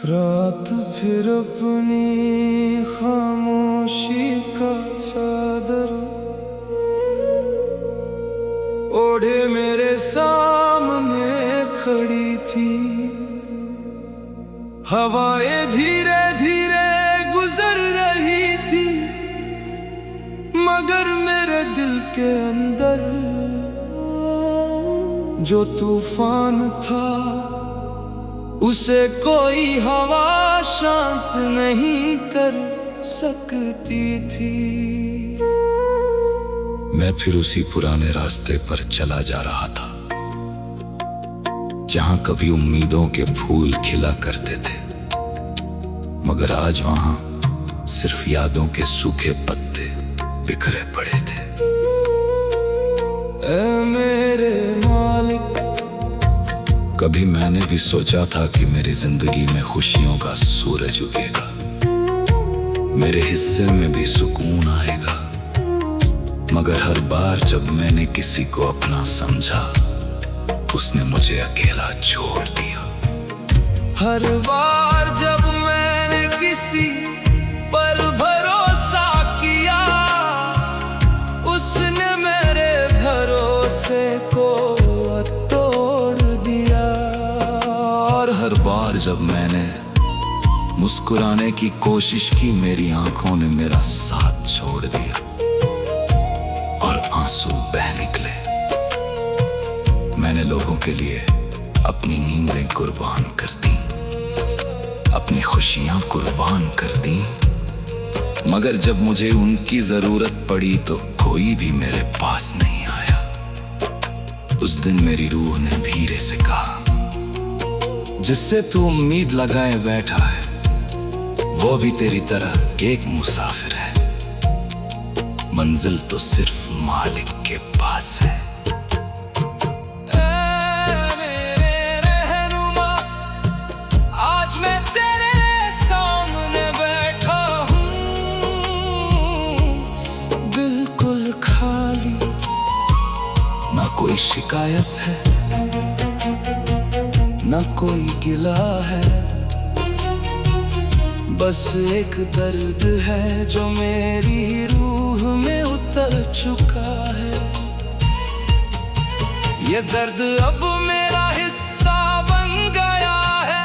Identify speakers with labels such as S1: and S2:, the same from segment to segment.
S1: रात फिर अपनी खामोशी का चादर ओढ़े मेरे सामने खड़ी थी। हवाएं धीरे धीरे गुजर रही थी, मगर मेरे दिल के अंदर जो तूफान था उसे कोई हवा शांत नहीं कर सकती थी।
S2: मैं फिर उसी पुराने रास्ते पर चला जा रहा था, जहां कभी उम्मीदों के फूल खिला करते थे, मगर आज वहां सिर्फ यादों के सूखे पत्ते बिखरे पड़े थे।
S1: ऐ मेरे मालिक,
S2: कभी मैंने भी सोचा था कि मेरी जिंदगी में खुशियों का सूरज उगेगा, मेरे हिस्से में भी सुकून आएगा, मगर हर बार जब मैंने किसी को अपना समझा, उसने मुझे अकेला छोड़ दिया।
S1: हर बार जब मैंने किसी पर भरोसा किया, उसने मेरे भरोसे को तोड़ दिया।
S2: और हर बार जब मैंने मुस्कुराने की कोशिश की, मेरी आंखों ने मेरा साथ छोड़ दिया और आंसू बह निकले। मैंने लोगों के लिए अपनी नींदें कुर्बान कर दी, अपनी खुशियां कुर्बान कर दी, मगर जब मुझे उनकी जरूरत पड़ी तो कोई भी मेरे पास नहीं आया। उस दिन मेरी रूह ने धीरे से कहा, जिससे तू उम्मीद लगाए बैठा है, वो भी तेरी तरह एक मुसाफिर है, मंजिल तो सिर्फ मालिक के पास है। ना कोई शिकायत है, ना कोई गिला है, बस एक दर्द है जो मेरी रूह में उतर चुका है। ये दर्द अब मेरा हिस्सा बन गया है,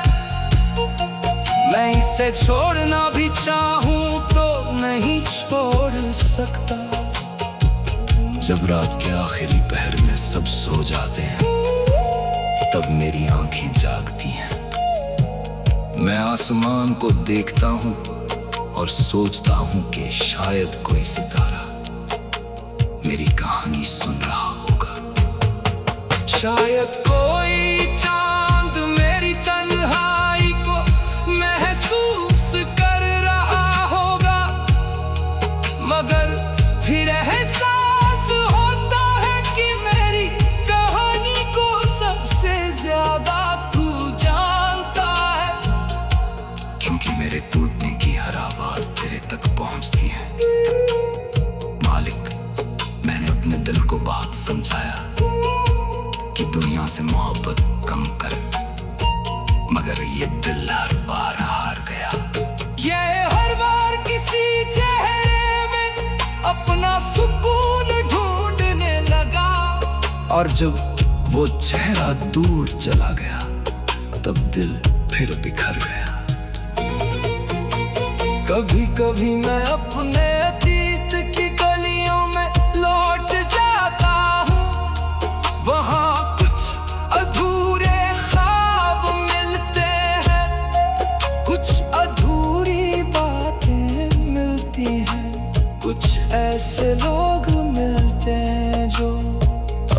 S2: मैं इसे छोड़ना भी चाहूं तो नहीं छोड़ सकता। जब रात के आखिरी पहर में सब सो जाते हैं, तब मेरी आंखें जागती हैं। मैं आसमान को देखता हूँ और सोचता हूँ कि शायद कोई सितारा मेरी कहानी सुन रहा होगा।
S1: शायद कोई चांद मेरी तन्हाई को महसूस कर रहा होगा, मगर फिर एहसास होता है कि मेरी कहानी को सबसे ज्यादा तू जानता है।
S2: क्योंकि मेरे टूटने की हर आवाज तेरे तक पहुंचती है। मालिक, मैंने अपने दिल को बहुत समझाया कि दुनिया से मोहब्बत कम कर, मगर ये दिल हर बार हार गया।
S1: ये हर बार किसी चेहरे में अपना सुकून ढूंढने लगा,
S2: और जब वो चेहरा दूर चला गया, तब दिल फिर बिखर गया।
S1: कभी कभी मैं अपने अतीत की गलियों में लौट जाता हूँ, वहाँ कुछ अधूरे ख्वाब मिलते हैं, कुछ अधूरी बातें मिलती हैं, कुछ ऐसे लोग मिलते हैं जो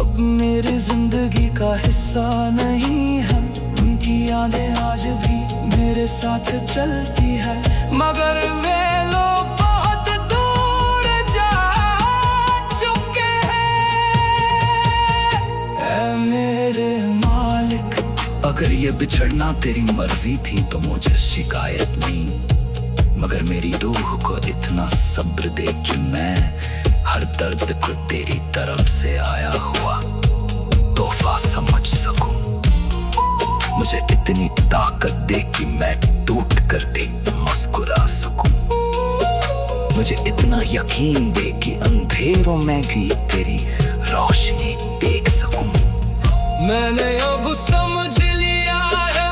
S1: अब मेरी जिंदगी का हिस्सा नहीं है। उनकी यादें आज भी मेरे साथ चलती है, मगर वे लोग बहुत दूर जा चुके हैं। ऐ मेरे मालिक,
S2: अगर ये बिछड़ना तेरी मर्जी थी तो मुझे शिकायत नहीं, मगर मेरी रूह को इतना सब्र दे कि मैं हर दर्द को तेरी तरफ से आया हुआ तोहफा समझ सकूं।
S1: मुझे इतनी ताकत दे कि मैं टूट कर एकदम मुस्कुरा सकूं। मुझे इतना यकीन दे कि अंधेरों में भी तेरी रोशनी देख सकूं।
S2: मैंने अब समझ लिया है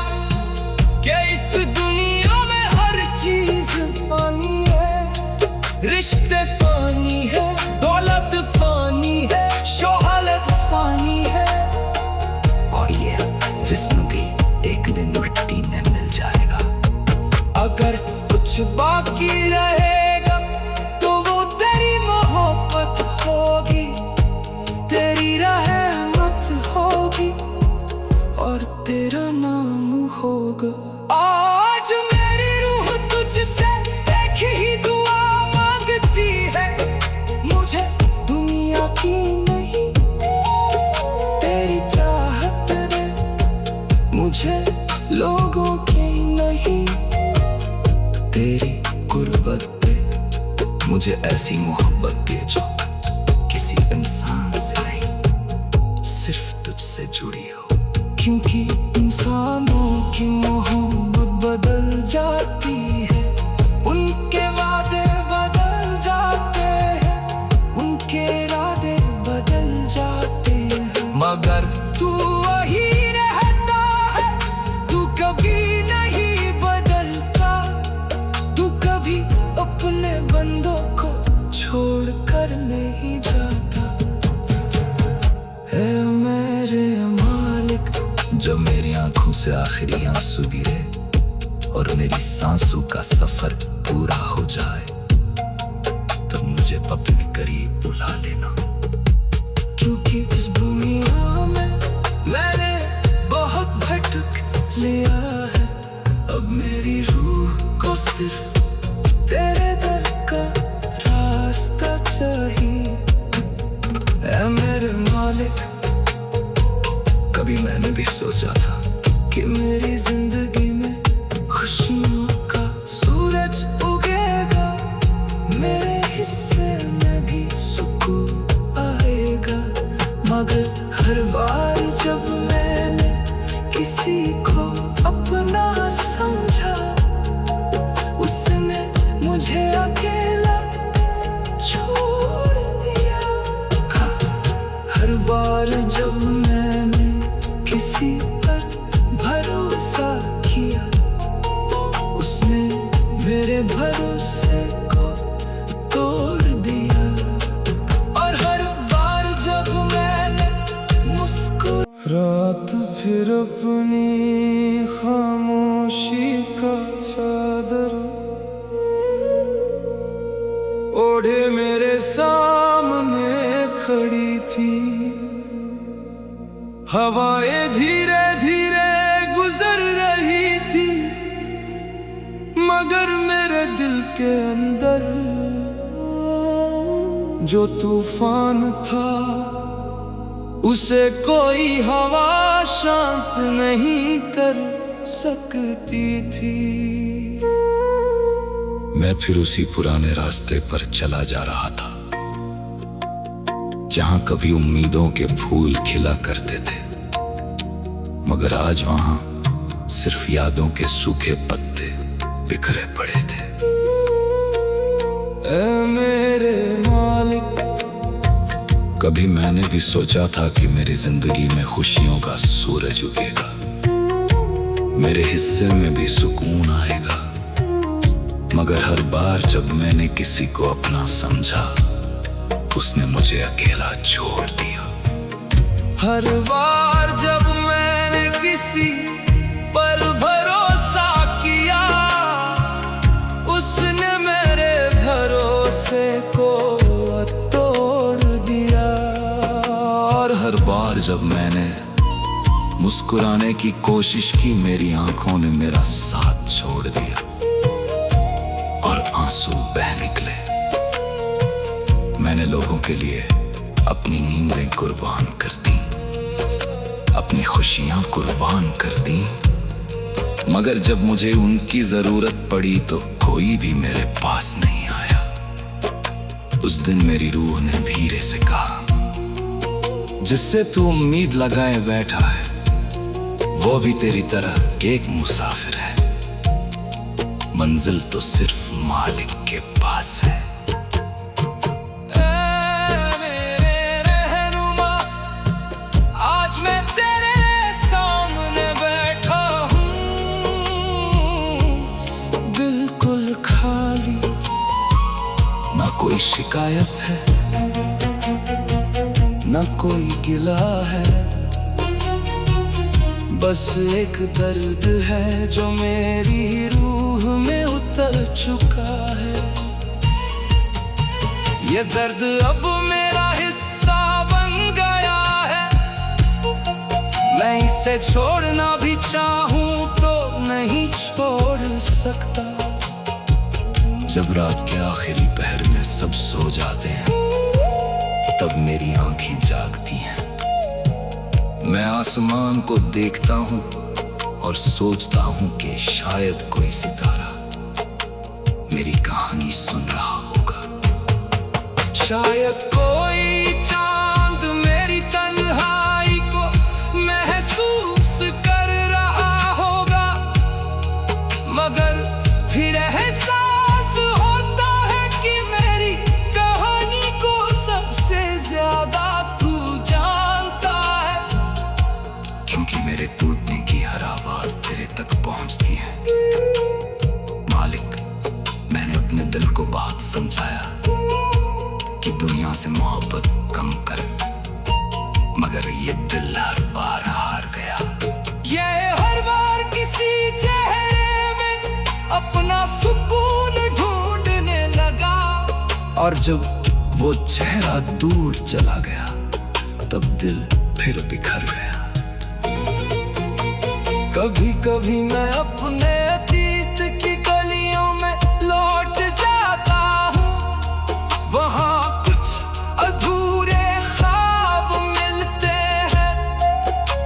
S2: कि इस दुनिया में हर चीज फानी है। रिश्ते फानी है, दौलत फानी है, शोहरत फानी है,
S1: और ये जिस्म भी एक दिन मिट्टी में मिल जाएगा।
S2: अगर कुछ बाकी रहेगा तो वो तेरी मोहब्बत होगी, तेरी रहमत होगी और तेरा नाम होगा। आज मेरी रूह तुझसे एक ही दुआ मांगती है, मुझे दुनिया की नहीं तेरी चाहत दे, मुझे लोगों की नहीं
S1: तेरी गुर्बत दे, मुझे ऐसी मोहब्बत दे जो किसी इंसान से नहीं, सिर्फ तुझसे जुड़ी हो।
S2: क्योंकि इंसानों की मोहब्बत बदल जाती है, उनके वादे बदल जाते हैं, उनके इरादे बदल जाते हैं, मगर तू वही रहता है, तू कभी नहीं बदलता, तू कभी अपने बंदों को छोड़ कर नहीं जाता। है मेरे मालिक,
S1: जब मेरी आंखों से आखिरी आंसू गिरे और मेरी सांसों का सफर पूरा हो जाए, तब मुझे अपने करीब बुला लेना।
S2: क्योंकि इस दुनिया में मैंने बहुत भटक लिया है, अब मेरी रूह को सिर्फ तेरे दर का रास्ता चाहिए। ऐ मेरे मालिक,
S1: कभी मैंने भी सोचा था
S2: कि मेरी जिंदगी में खुशियों का सूरज उगेगा, मेरे हिस्से में भी सुकून आएगा, मगर हर बार जब मैंने किसी को अपना समझा, उसने मुझे अकेला छोड़ दिया। हर बार जब मैंने किसी पर भरोसा किया, उसने मेरे भरोसे को तोड़ दिया। और हर बार जब मैंने रात फिर अपनी खामोशी का चादर ओढ़े मेरे सामने खड़ी थी, हवाएं धीरे धीरे गुजर रही थी, मगर मेरे दिल के अंदर जो तूफान था, उसे कोई हवा शांत नहीं कर सकती थी।
S1: मैं फिर उसी पुराने रास्ते पर चला जा रहा था, जहां कभी उम्मीदों के फूल खिला करते थे, मगर आज वहां सिर्फ यादों के सूखे पत्ते बिखरे पड़े थे।
S2: ऐ मेरे मालिक,
S1: कभी मैंने भी सोचा था कि मेरी जिंदगी में खुशियों का सूरज उगेगा, मेरे हिस्से में भी सुकून आएगा, मगर हर बार जब मैंने किसी को अपना समझा, उसने मुझे अकेला छोड़ दिया।
S2: हर बार जब मैंने किसी पर भरोसा किया, उसने मेरे भरोसे को तोड़ दिया।
S1: और हर बार जब मैंने मुस्कुराने की कोशिश की, मेरी आंखों ने मेरा साथ छोड़ दिया और आंसू बह निकले। मैंने लोगों के लिए अपनी नींदें कुर्बान कर दी, अपनी खुशियां कुर्बान कर दी, मगर जब मुझे उनकी जरूरत पड़ी तो कोई भी मेरे पास नहीं आया। उस दिन मेरी रूह ने धीरे से कहा, जिससे तू उम्मीद लगाए बैठा है वो भी तेरी तरह एक मुसाफिर है, मंजिल तो सिर्फ मालिक के पास है।
S2: आज मैं तेरे सामने बैठा हूँ, बिल्कुल खाली,
S1: ना कोई शिकायत है, ना कोई गिला है,
S2: बस एक दर्द है जो मेरी रूह में उतर चुका है। ये दर्द अब मेरा हिस्सा बन गया है, मैं इसे छोड़ना भी चाहूं तो नहीं छोड़ सकता।
S1: जब रात के आखिरी पहर में सब सो जाते हैं, तब मेरी आंखें जागती हैं। मैं आसमान को देखता हूँ और सोचता हूँ कि शायद कोई सितारा मेरी कहानी सुन रहा होगा।
S2: शायद कोई चांद मेरी तन्हाई को महसूस कर रहा होगा, मगर फिर एहसास होता है कि मेरी कहानी को सबसे ज्यादा तू जानता है।
S1: क्योंकि मेरे टूटने की हर आवाज तेरे तक पहुंचती है। मालिक, मैंने अपने दिल को बहुत समझाया कि दुनिया से मोहब्बत कम कर, मगर ये दिल हर बार हार गया।
S2: ये हर बार किसी चेहरे में अपना सुकून ढूंढने लगा,
S1: और जब वो चेहरा दूर चला गया, तब दिल फिर बिखर गया।
S2: कभी कभी मैं अपने अतीत की गलियों में लौट जाता हूँ, वहाँ कुछ अधूरे ख्वाब मिलते हैं,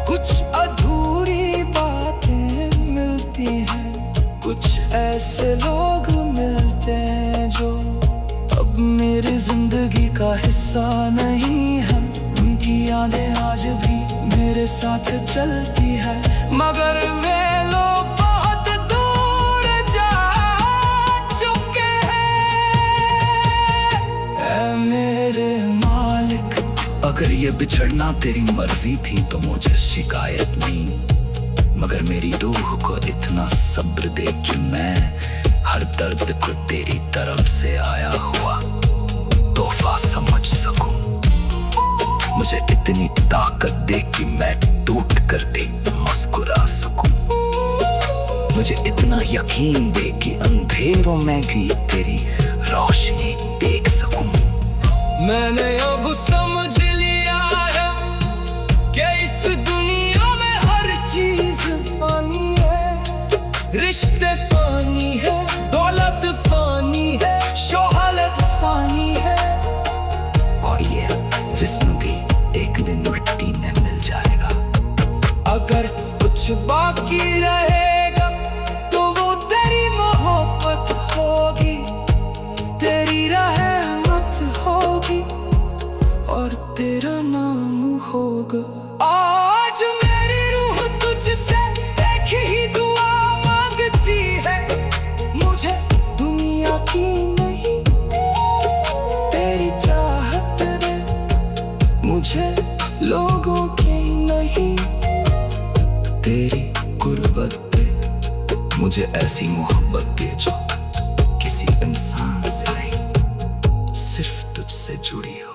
S2: कुछ अधूरी बातें मिलती हैं, कुछ ऐसे लोग मिलते हैं जो अब मेरी जिंदगी का हिस्सा नहीं है। उनकी यादें आज भी मेरे साथ चलती है, मगर वे लोग बहुत दूर जा चुके हैं। ऐ मेरे मालिक,
S1: अगर ये बिछड़ना तेरी मर्जी थी तो मुझे शिकायत नहीं, मगर मेरी रूह को इतना सब्र दे कि मैं हर दर्द को तेरी तरफ से आया हुआ तोहफा समझ सकूं। मुझे इतनी ताकत दे कि मैं टूट कर भी मुस्कुरा सकूं। मुझे इतना यकीन दे कि अंधेरों में भी तेरी रोशनी देख सकूं।
S2: मैंने अब समझ लिया है कि इस दुनिया में हर चीज फानी है। रिश्ते फानी है, दौलत फानी है, शोहरत फानी है,
S1: और ये जिस्म भी एक दिन मिट्टी में मिल जाएगा।
S2: अगर कुछ बाकी रहेगा तो वो तेरी मोहब्बत होगी, तेरी रहमत होगी और तेरा नाम होगा। आज मेरी रूह तुझसे एक ही दुआ मांगती है, मुझे दुनिया की नहीं तेरी चाहत दे, मुझे लोगों की नहीं
S1: तेरी गुर्बत दे, मुझे ऐसी मोहब्बत दे जो किसी इंसान से नहीं, सिर्फ तुझसे जुड़ी हो।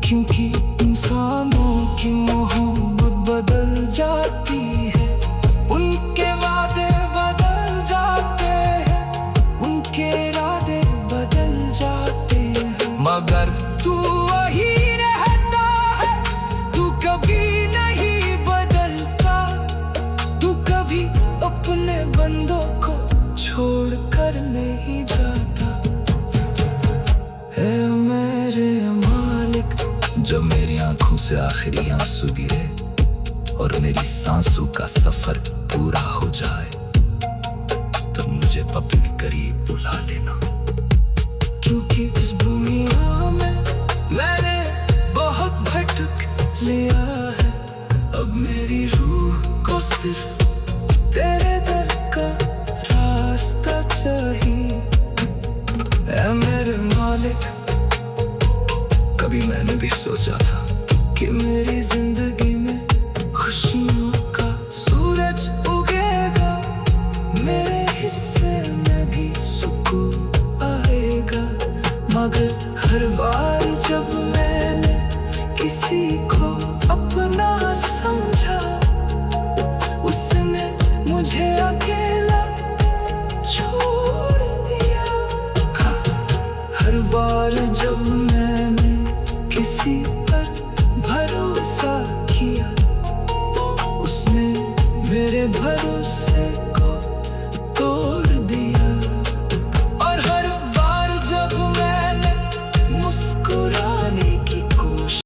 S2: क्योंकि इंसानों की मोहब्बत बदल जाती है, उनके वादे बदल जाते हैं, उनके इरादे बदल जाते हैं, मगर तू वही रहता है। तू कभी नहीं बदलता, तू कभी अपने बंदों को छोड़ कर नहीं जाता। ऐ मेरे मालिक,
S1: जब मेरी आंखों से आखिरी आंसू गिरे और मेरी सांसों का सफर पूरा हो जाए, तब मुझे अपने करीब बुला लेना।
S2: क्योंकि इस दुनिया में मैंने बहुत भटक लिया है, अब मेरी रूह को सिर्फ
S1: भी सोचा था कि मेरी जिंदगी में खुशियों का सूरज उगेगा, मेरे हिस्से में भी सुकून आएगा। मगर हर बार जब मैंने किसी को अपना समझा, उसने मुझे अकेला छोड़ दिया। हर बार जब मैंने किसी पर भरोसा किया, उसने मेरे भरोसे